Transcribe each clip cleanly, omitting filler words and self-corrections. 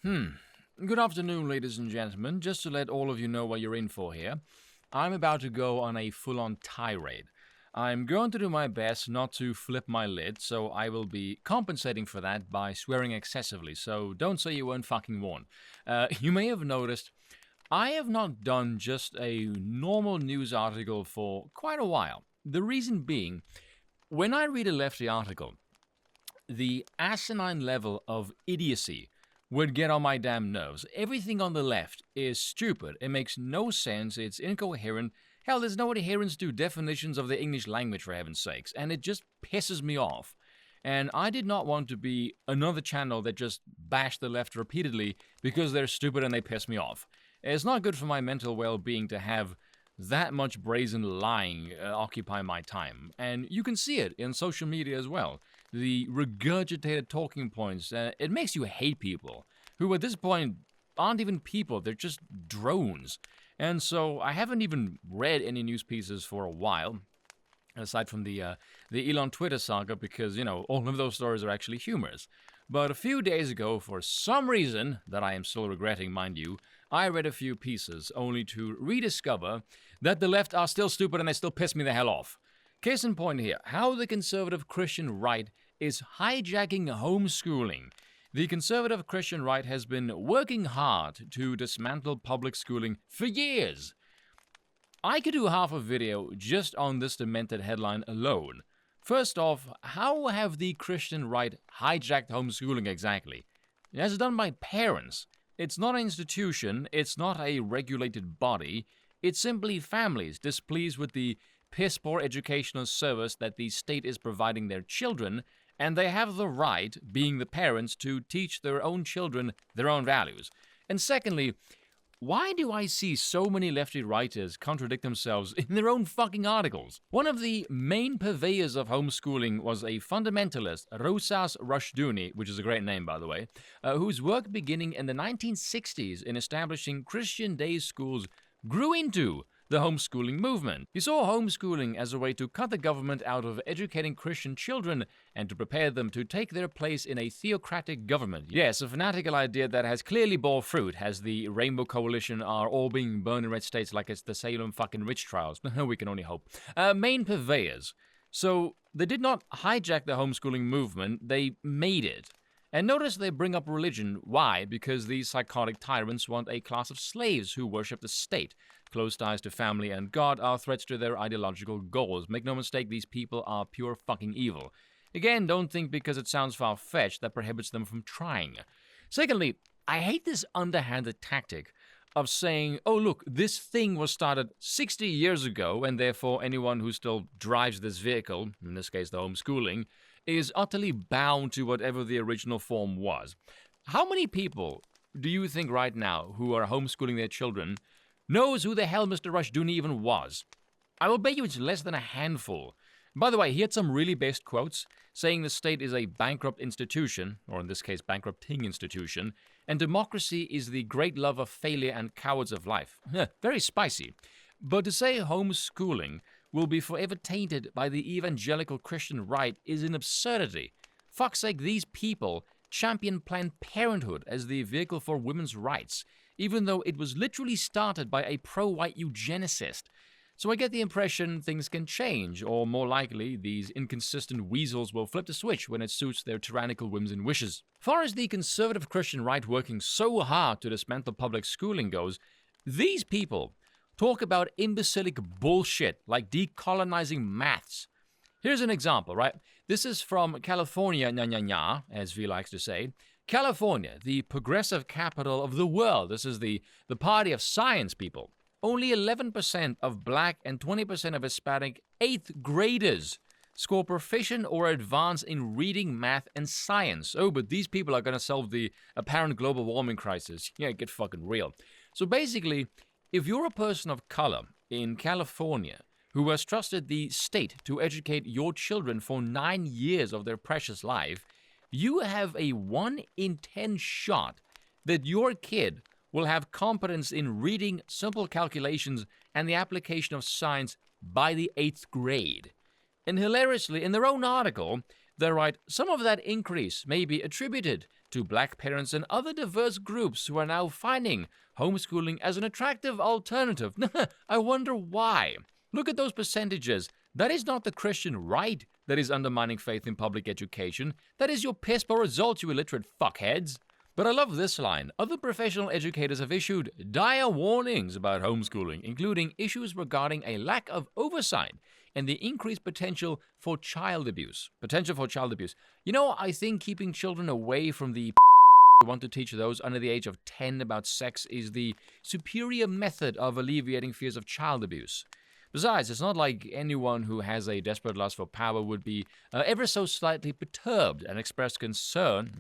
Good afternoon, ladies and gentlemen. Just to let all of you know what you're in for here, I'm about to go on a full-on tirade. I'm going to do my best not to flip my lid, so I will be compensating for that by swearing excessively, so don't say you weren't fucking warned. You may have noticed I have not done just a normal news article for quite a while. The reason being, when I read a lefty article, the asinine level of idiocy would get on my damn nerves. Everything on the left is stupid. It makes no sense. It's incoherent. Hell, there's no adherence to definitions of the English language, for heaven's sakes, and it just pisses me off. And I did not want to be another channel that just bashed the left repeatedly because they're stupid and they piss me off. It's not good for my mental well-being to have that much brazen lying occupy my time. And you can see it in social media as well. The regurgitated talking points, it makes you hate people who at this point aren't even people, they're just drones. And so I haven't even read any news pieces for a while, aside from the Elon Twitter saga, because, all of those stories are actually humorous. But a few days ago, for some reason that I am still regretting, mind you, I read a few pieces, only to rediscover that the left are still stupid and they still piss me the hell off. Case in point here, how the conservative Christian right is hijacking homeschooling. The conservative Christian right has been working hard to dismantle public schooling for years. I could do half a video just on this demented headline alone. First off, how have the Christian right hijacked homeschooling exactly? It's done by parents. It's not an institution, it's not a regulated body, it's simply families displeased with the piss-poor educational service that the state is providing their children, and they have the right, being the parents, to teach their own children their own values. And secondly, why do I see so many lefty writers contradict themselves in their own fucking articles? One of the main purveyors of homeschooling was a fundamentalist, Rosas Rushduni, which is a great name by the way, whose work beginning in the 1960s in establishing Christian day schools grew into the homeschooling movement. He saw homeschooling as a way to cut the government out of educating Christian children and to prepare them to take their place in a theocratic government. Yes, a fanatical idea that has clearly bore fruit, as the Rainbow Coalition are all being burned in red states like it's the Salem fucking witch trials. We can only hope. Main purveyors. So, they did not hijack the homeschooling movement, they made it. And notice they bring up religion. Why? Because these psychotic tyrants want a class of slaves who worship the state. Close ties to family and God are threats to their ideological goals. Make no mistake, these people are pure fucking evil. Again, don't think because it sounds far-fetched that prohibits them from trying. Secondly, I hate this underhanded tactic of saying, oh look, this thing was started 60 years ago, and therefore anyone who still drives this vehicle, in this case the homeschooling, is utterly bound to whatever the original form was. How many people do you think right now who are homeschooling their children knows who the hell Mr. Rushduni even was? I will bet you it's less than a handful. By the way, he had some really based quotes, saying the state is a bankrupt institution, or in this case, bankrupting institution, and democracy is the great love of failure and cowards of life. Very spicy. But to say homeschooling will be forever tainted by the evangelical Christian right is an absurdity. Fuck's sake, these people champion Planned Parenthood as the vehicle for women's rights, even though it was literally started by a pro-white eugenicist. So I get the impression things can change, or more likely, these inconsistent weasels will flip the switch when it suits their tyrannical whims and wishes. Far as the conservative Christian right working so hard to dismantle public schooling goes, these people talk about imbecilic bullshit like decolonizing maths. Here's an example, right? This is from California, as V likes to say. California, the progressive capital of the world. This is the party of science, people. Only 11% of black and 20% of Hispanic 8th graders score proficient or advanced in reading, math, and science. Oh, but these people are going to solve the apparent global warming crisis. Yeah, get fucking real. So basically, if you're a person of color in California who has trusted the state to educate your children for 9 years of their precious life, you have a 1 in 10 shot that your kid will have competence in reading, simple calculations, and the application of science by the 8th grade. And hilariously, in their own article, they write, some of that increase may be attributed to black parents and other diverse groups who are now finding homeschooling as an attractive alternative. I wonder why. Look at those percentages. That is not the Christian right that is undermining faith in public education. That is your piss poor results, you illiterate fuckheads. But I love this line. Other professional educators have issued dire warnings about homeschooling, including issues regarding a lack of oversight and the increased potential for child abuse. You know, I think keeping children away from the who want to teach those under the age of 10 about sex is the superior method of alleviating fears of child abuse. Besides, it's not like anyone who has a desperate lust for power would be ever so slightly perturbed and express concern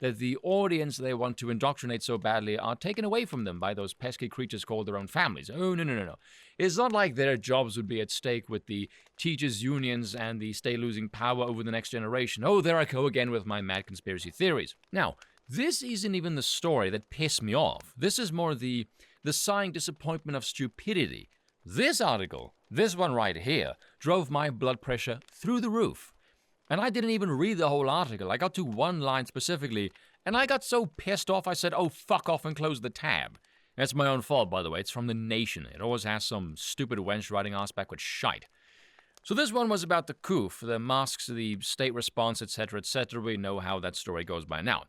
that the audience they want to indoctrinate so badly are taken away from them by those pesky creatures called their own families. Oh, no. It's not like their jobs would be at stake with the teachers' unions and the state losing power over the next generation. Oh, there I go again with my mad conspiracy theories. Now, this isn't even the story that pissed me off. This is more the sighing disappointment of stupidity. This article, this one right here, drove my blood pressure through the roof. And I didn't even read the whole article. I got to one line specifically, and I got so pissed off I said, oh, fuck off and close the tab. That's my own fault, by the way. It's from The Nation. It always has some stupid wench writing ass backwards shite. So this one was about the coup, the masks, the state response, etc., etc. We know how that story goes by now.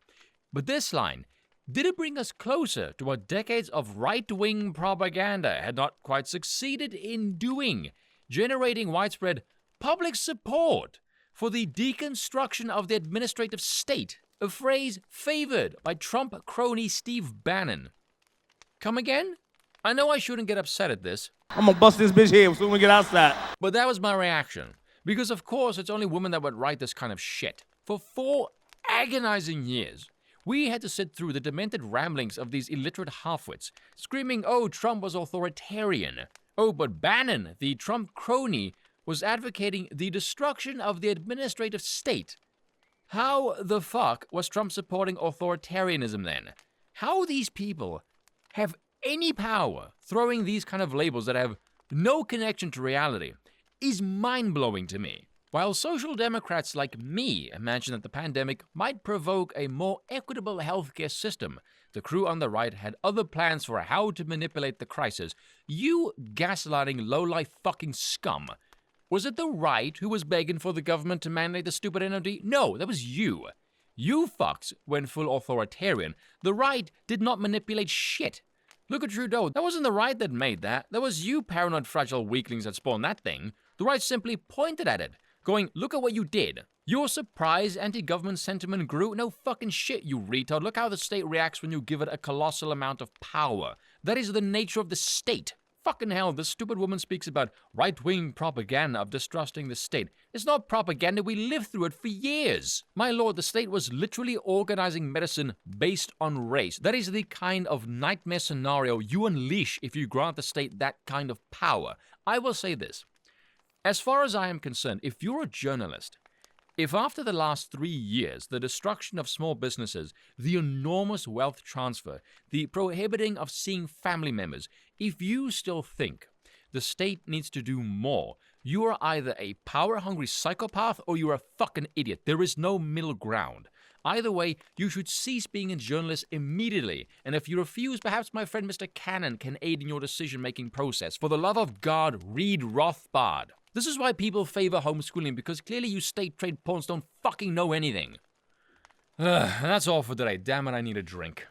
But this line, did it bring us closer to what decades of right-wing propaganda had not quite succeeded in doing, generating widespread public support for the deconstruction of the administrative state, a phrase favored by Trump crony Steve Bannon? Come again? I know I shouldn't get upset at this. I'm gonna bust this bitch here as soon as we get outside. But that was my reaction. Because of course it's only women that would write this kind of shit. For 4 agonizing years, we had to sit through the demented ramblings of these illiterate halfwits, screaming, oh, Trump was authoritarian. Oh, but Bannon, the Trump crony, was advocating the destruction of the administrative state. How the fuck was Trump supporting authoritarianism then? How these people have any power throwing these kind of labels that have no connection to reality is mind-blowing to me. While social democrats like me imagine that the pandemic might provoke a more equitable healthcare system, the crew on the right had other plans for how to manipulate the crisis. You gaslighting low-life fucking scum. Was it the right who was begging for the government to mandate the stupid NOD? No, that was you. You fucks went full authoritarian. The right did not manipulate shit. Look at Trudeau. That wasn't the right that made that. That was you paranoid fragile weaklings that spawned that thing. The right simply pointed at it, going, look at what you did. Your surprise anti-government sentiment grew? No fucking shit, you retard. Look how the state reacts when you give it a colossal amount of power. That is the nature of the state. Fucking hell, this stupid woman speaks about right-wing propaganda of distrusting the state. It's not propaganda, we lived through it for years. My lord, the state was literally organizing medicine based on race. That is the kind of nightmare scenario you unleash if you grant the state that kind of power. I will say this. As far as I am concerned, if you're a journalist, if after the last 3 years, the destruction of small businesses, the enormous wealth transfer, the prohibiting of seeing family members, if you still think the state needs to do more, you are either a power-hungry psychopath or you're a fucking idiot. There is no middle ground. Either way, you should cease being a journalist immediately. And if you refuse, perhaps my friend Mr. Cannon can aid in your decision-making process. For the love of God, read Rothbard. This is why people favor homeschooling, because clearly you state-trained pawns don't fucking know anything. That's all for today. Damn it, I need a drink.